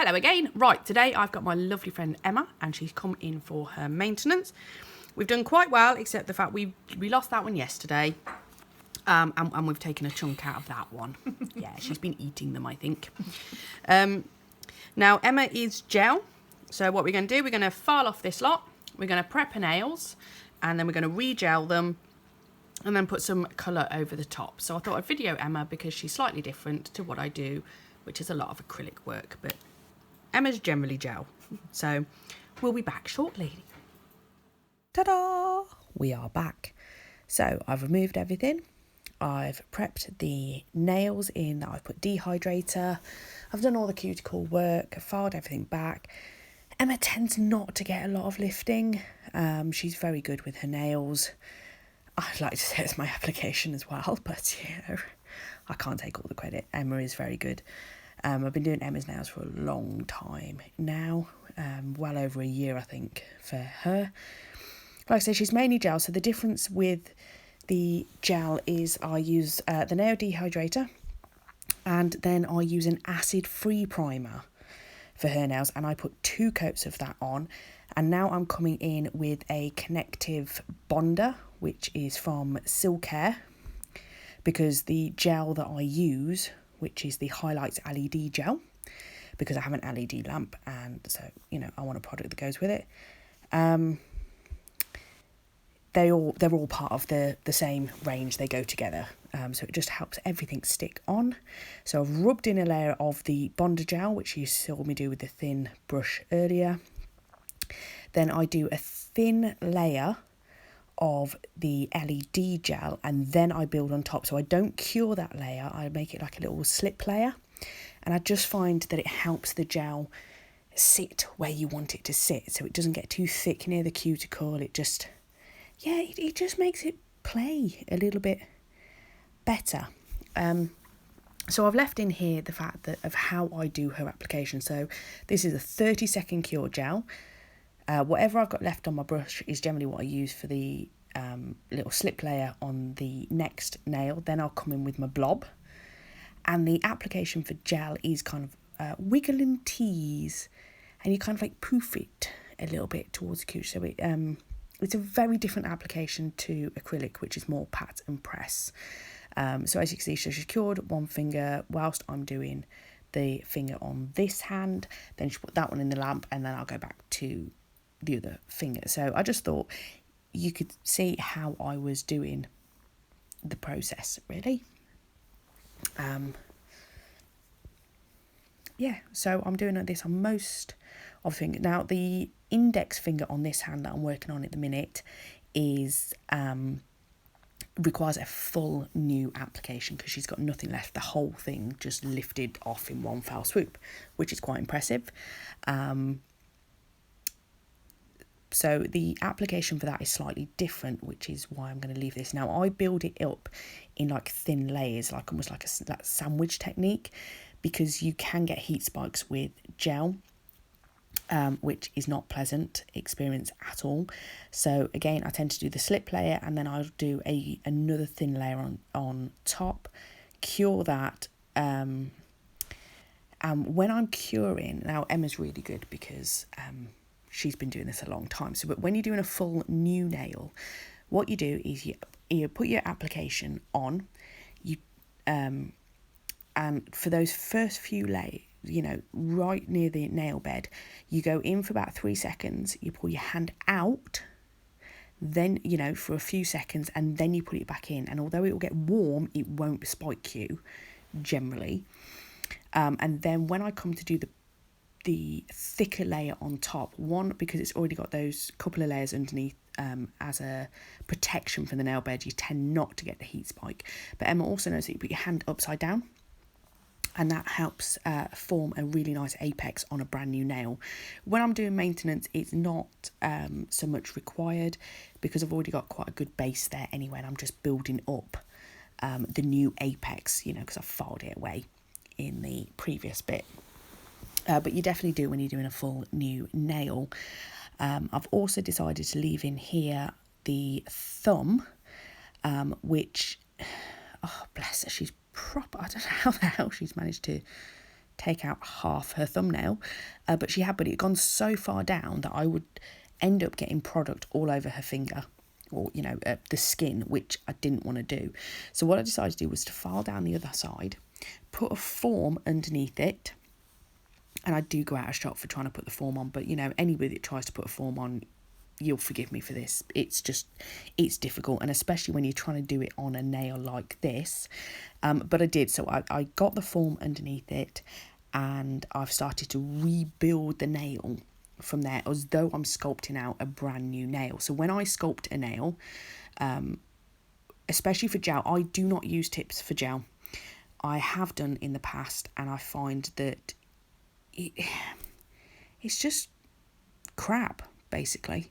Hello again. Right, today I've got my lovely friend Emma and she's come in for her maintenance. We've done quite well, except the fact we lost that one yesterday. And we've taken a chunk out of that one. Yeah, she's been eating them, I think. Now, Emma is gel. So what we're going to do, we're going to file off this lot. We're going to prep her nails. And then we're going to re-gel them. And then put some colour over the top. So I thought I'd video Emma because she's slightly different to what I do, which is a lot of acrylic work. But Emma's generally gel. So we'll be back shortly. Ta-da! We are back. So I've removed everything. I've prepped the nails in that I've put dehydrator. I've done all the cuticle work. I've filed everything back. Emma tends not to get a lot of lifting. She's very good with her nails. I'd like to say it's my application as well, but I can't take all the credit. Emma is very good. I've been doing Emma's nails for a long time now, well over a year I think for her. Like I say, she's mainly gel, so the difference with the gel is I use the nail dehydrator and then I use an acid-free primer for her nails, and I put 2 coats of that on. And now I'm coming in with a connective bonder, which is from Silcare, because the gel that I use, which is the Highlights LED gel, because I have an LED lamp, and so, I want a product that goes with it. They're all part of the same range. They go together, so it just helps everything stick on. So I've rubbed in a layer of the bonder gel, which you saw me do with the thin brush earlier. Then I do a thin layer of the LED gel, and then I build on top. So I don't cure that layer, I make it like a little slip layer, and I just find that it helps the gel sit where you want it to sit, so it doesn't get too thick near the cuticle. It just makes it play a little bit better. So I've left in here the fact of how I do her application. So this is a 30-second cure gel. Whatever I've got left on my brush is generally what I use for the little slip layer on the next nail. Then I'll come in with my blob. And the application for gel is kind of wiggle and tease. And you kind of like poof it a little bit towards the cuticle. So it's a very different application to acrylic, which is more pat and press. So as you can see, she's cured one finger whilst I'm doing the finger on this hand. Then she put that one in the lamp, and then I'll go back to the other finger. So I just thought you could see how I was doing the process, really. So I'm doing this on most of the finger. Now the index finger on this hand that I'm working on at the minute is requires a full new application because she's got nothing left. The whole thing just lifted off in one foul swoop, which is quite impressive. So the application for that is slightly different, which is why I'm going to leave this. Now I build it up in like thin layers, like almost like a sandwich technique, because you can get heat spikes with gel, which is not pleasant experience at all. So again, I tend to do the slip layer, and then I'll do another thin layer on top, cure that. And when I'm curing, now Emma's really good because she's been doing this a long time. So, but when you're doing a full new nail, what you do is you put your application on, and for those first few layers, right near the nail bed, you go in for about 3 seconds, you pull your hand out, then, for a few seconds, and then you put it back in. And although it will get warm, it won't spike you, generally. And then when I come to do the thicker layer on top, one, because it's already got those couple of layers underneath as a protection from the nail bed, you tend not to get the heat spike. But Emma also knows that you put your hand upside down, and that helps form a really nice apex on a brand new nail. When I'm doing maintenance, it's not so much required because I've already got quite a good base there anyway, and I'm just building up the new apex, because I've filed it away in the previous bit. But you definitely do when you're doing a full new nail. I've also decided to leave in here the thumb, which, oh bless her, she's proper. I don't know how the hell she's managed to take out half her thumbnail, but it had gone so far down that I would end up getting product all over her finger, or the skin, which I didn't want to do. So what I decided to do was to file down the other side, put a form underneath it, and I do go out of shot for trying to put the form on, but anybody that tries to put a form on, you'll forgive me for this. It's difficult, and especially when you're trying to do it on a nail like this. But I did, so I got the form underneath it, and I've started to rebuild the nail from there as though I'm sculpting out a brand new nail. So when I sculpt a nail, especially for gel, I do not use tips for gel. I have done in the past, and I find that it's just crap, basically.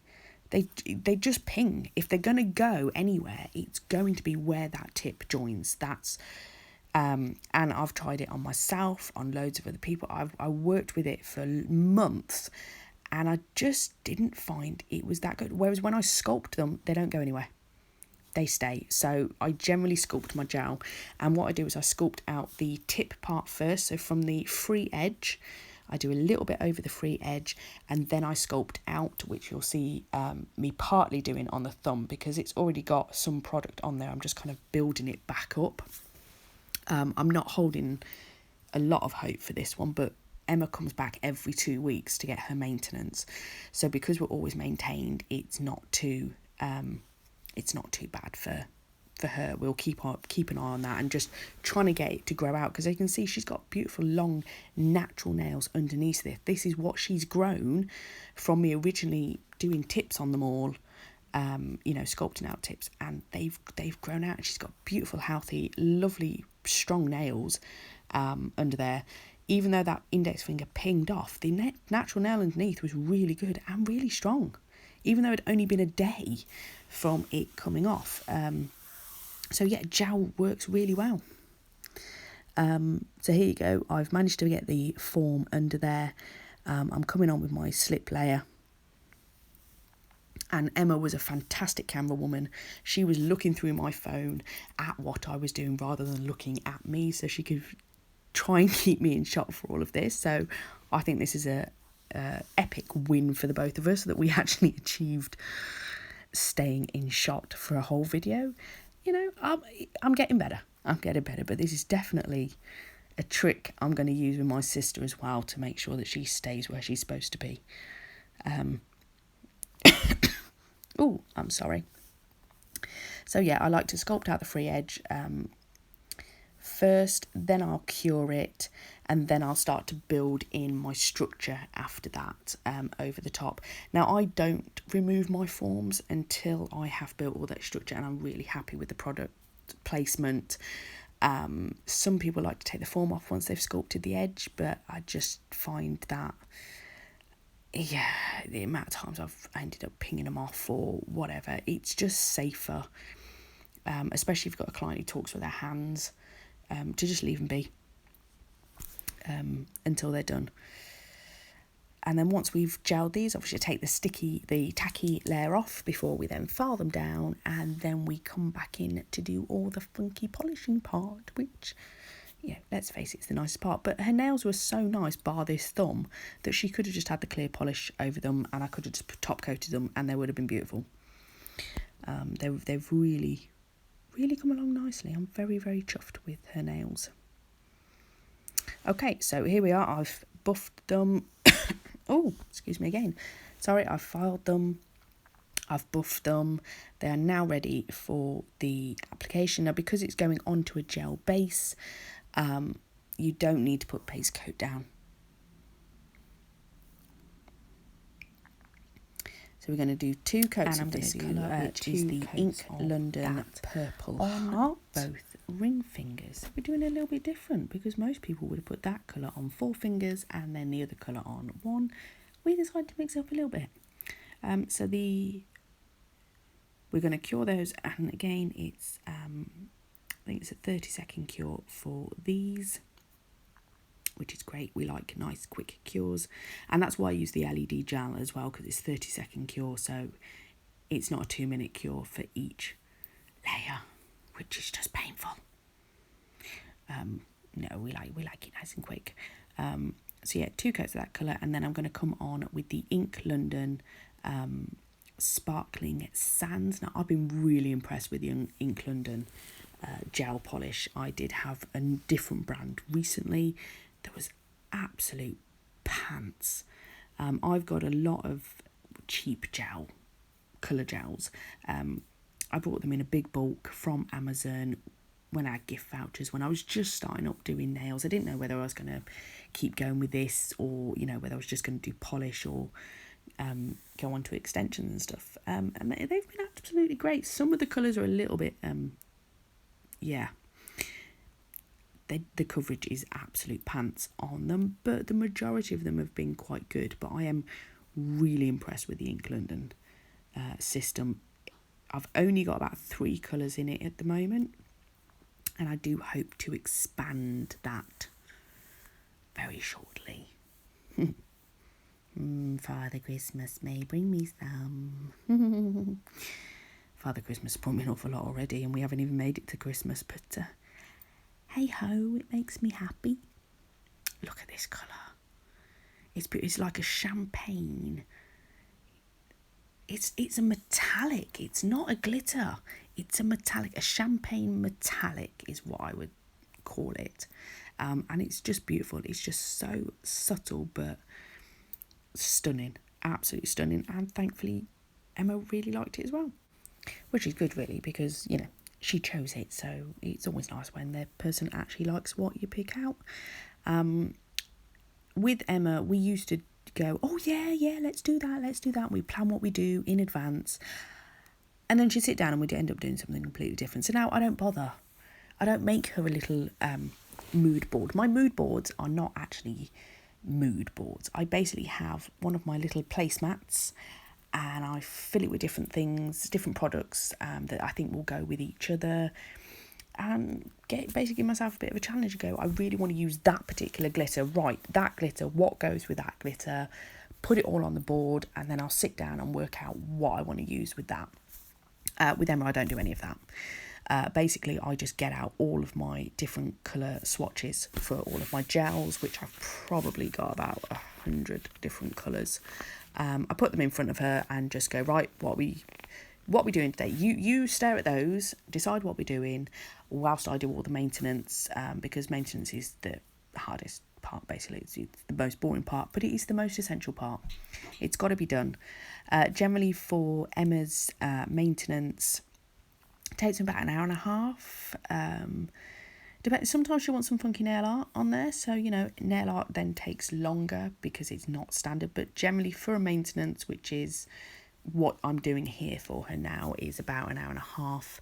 They just ping. If they're going to go anywhere, it's going to be where that tip joins. That's and I've tried it on myself, on loads of other people. I worked with it for months, and I just didn't find it was that good. Whereas when I sculpt them, they don't go anywhere. They stay. So I generally sculpt my gel, and what I do is I sculpt out the tip part first. So from the free edge, I do a little bit over the free edge, and then I sculpt out, which you'll see me partly doing on the thumb because it's already got some product on there. I'm just kind of building it back up. I'm not holding a lot of hope for this one, but Emma comes back every 2 weeks to get her maintenance. So because we're always maintained, it's not too bad for her. We'll keep an eye on that and just trying to get it to grow out, because you can see she's got beautiful long natural nails underneath this. This is what she's grown from me originally doing tips on them all, sculpting out tips, and they've grown out, and she's got beautiful, healthy, lovely, strong nails under there. Even though that index finger pinged off, the natural nail underneath was really good and really strong, even though it had only been a day from it coming off. So yeah, gel works really well. So here you go. I've managed to get the form under there. I'm coming on with my slip layer. And Emma was a fantastic camera woman. She was looking through my phone at what I was doing rather than looking at me, so she could try and keep me in shot for all of this. So I think this is a epic win for the both of us, that we actually achieved staying in shot for a whole video. I'm getting better. But this is definitely a trick I'm going to use with my sister as well to make sure that she stays where she's supposed to be. Oh, I'm sorry. So yeah, I like to sculpt out the free edge first, then I'll cure it, and then I'll start to build in my structure after that over the top. Now, I don't remove my forms until I have built all that structure and I'm really happy with the product placement. Some people like to take the form off once they've sculpted the edge, but I just find that, the amount of times I've ended up pinging them off or whatever, it's just safer, especially if you've got a client who talks with their hands, to just leave them be until they're done. And then once we've gelled these, obviously take the tacky layer off before we then file them down, and then we come back in to do all the funky polishing part, which, let's face it, it's the nicest part. But her nails were so nice, bar this thumb, that she could have just had the clear polish over them, and I could have just top coated them, and they would have been beautiful. They've really come along nicely. I'm very, very chuffed with her nails. Okay, so here we are. I've buffed them. Oh, excuse me again. Sorry, I've filed them. I've buffed them. They are now ready for the application. Now, because it's going onto a gel base, you don't need to put base coat down. So we're going to do 2 coats of this colour, which is the Ink London Purple Heart, both ring fingers. We're doing a little bit different because most people would have put that colour on 4 fingers and then the other colour on 1. We decided to mix it up a little bit. So we're going to cure those, and again it's I think it's a 30-second cure for these, which is great. We like nice quick cures, and that's why I use the LED gel as well, because it's 30-second cure, so it's not a 2-minute cure for each layer, which is just painful. no, we like it nice and quick. So yeah, 2 coats of that colour, and then I'm going to come on with the Ink London Sparkling Sands. Now, I've been really impressed with the Ink London gel polish. I did have a different brand recently that was absolute pants. I've got a lot of cheap colour gels. I bought them in a big bulk from Amazon when I had gift vouchers, when I was just starting up doing nails. I didn't know whether I was going to keep going with this, or, you know, whether I was just going to do polish or go on to extensions and stuff. And they've been absolutely great. Some of the colours are a little bit, the coverage is absolute pants on them, but the majority of them have been quite good. But I am really impressed with the Ink London system. I've only got about 3 colours in it at the moment, and I do hope to expand that very shortly. Father Christmas may bring me some. Father Christmas brought me an awful lot already, and we haven't even made it to Christmas, but hey ho, it makes me happy. Look at this colour. It's like a champagne. It's a metallic. It's not a glitter. It's a metallic. A champagne metallic is what I would call it. And it's just beautiful. It's just so subtle but stunning. Absolutely stunning. And thankfully, Emma really liked it as well. Which is good, really, because, you know, she chose it. So it's always nice when the person actually likes what you pick out. With Emma, we used to go, oh yeah, let's do that. We plan what we do in advance, and then she'd sit down and we'd end up doing something completely different. So now I don't bother. I don't make her a little mood board. My mood boards are not actually mood boards. I basically have one of my little placemats, and I fill it with different things, different products that I think will go with each other, and basically give myself a bit of a challenge. Go, I really want to use that particular glitter. Right, that glitter, what goes with that glitter? Put it all on the board, and then I'll sit down and work out what I want to use with that. With Emma, I don't do any of that. Basically, I just get out all of my different colour swatches for all of my gels, which I've probably got about 100 different colours. I put them in front of her and just go, right, what we doing today? You stare at those, decide what we're doing, whilst I do all the maintenance, because maintenance is the hardest part, basically. It's the most boring part, but it is the most essential part. It's got to be done. Generally for Emma's maintenance, it takes me about an hour and a half. Sometimes she wants some funky nail art on there, so, you know, nail art then takes longer because it's not standard, but generally for a maintenance, which is what I'm doing here for her now, is about an hour and a half.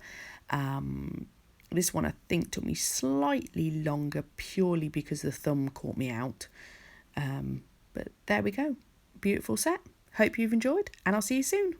This one I think took me slightly longer purely because the thumb caught me out. But there we go. Beautiful set. Hope you've enjoyed, and I'll see you soon.